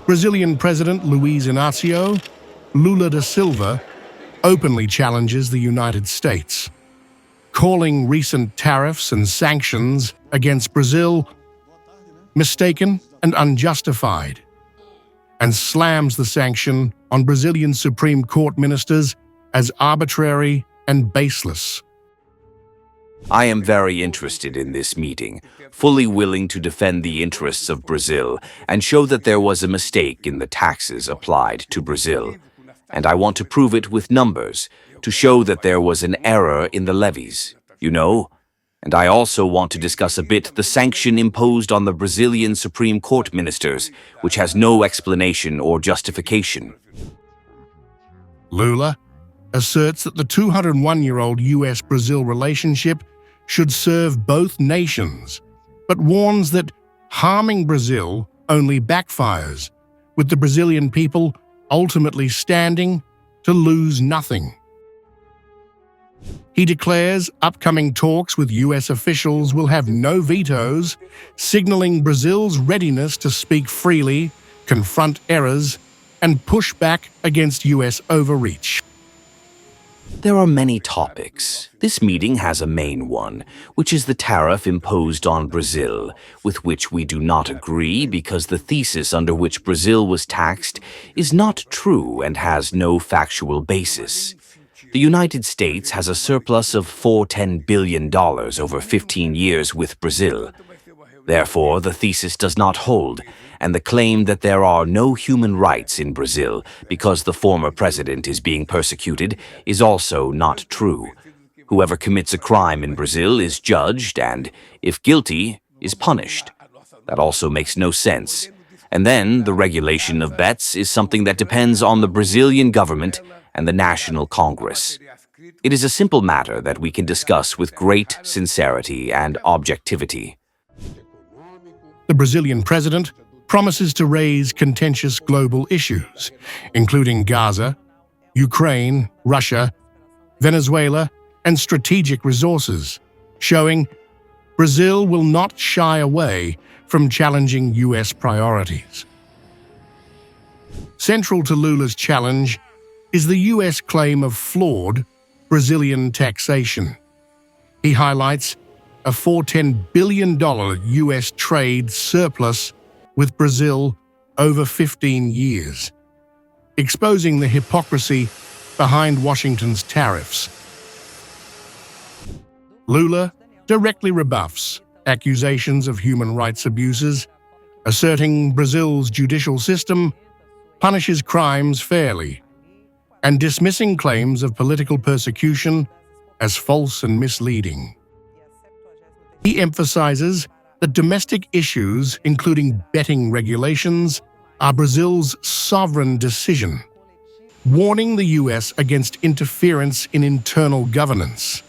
Brazilian President Luiz Inacio, Lula da Silva, openly challenges the United States, calling recent tariffs and sanctions against Brazil mistaken and unjustified, and slams the sanction on Brazilian Supreme Court ministers as arbitrary and baseless. I am very interested in this meeting, fully willing to defend the interests of Brazil and show that there was a mistake in the taxes applied to Brazil. And I want to prove it with numbers, to show that there was an error in the levies, you know? And I also want to discuss a bit the sanction imposed on the Brazilian Supreme Court ministers, which has no explanation or justification. Lula asserts that the 201-year-old US-Brazil relationship should serve both nations, but warns that harming Brazil only backfires, with the Brazilian people ultimately standing to lose nothing. He declares upcoming talks with US officials will have no vetoes, signaling Brazil's readiness to speak freely, confront errors, and push back against US overreach. There are many topics. This meeting has a main one, which is the tariff imposed on Brazil, with which we do not agree because the thesis under which Brazil was taxed is not true and has no factual basis. The United States has a surplus of $410 billion over 15 years with Brazil. Therefore, the thesis does not hold, and the claim that there are no human rights in Brazil because the former president is being persecuted is also not true. Whoever commits a crime in Brazil is judged and, if guilty, is punished. That also makes no sense. And then the regulation of bets is something that depends on the Brazilian government and the National Congress. It is a simple matter that we can discuss with great sincerity and objectivity. The Brazilian president promises to raise contentious global issues, including Gaza, Ukraine, Russia, Venezuela, and strategic resources, showing Brazil will not shy away from challenging US priorities. Central to Lula's challenge is the US claim of flawed Brazilian taxation. He highlights a $410 billion US trade surplus with Brazil over 15 years, exposing the hypocrisy behind Washington's tariffs. Lula directly rebuffs accusations of human rights abuses, asserting Brazil's judicial system punishes crimes fairly, and dismissing claims of political persecution as false and misleading. He emphasizes that domestic issues, including betting regulations, are Brazil's sovereign decision, warning the US against interference in internal governance.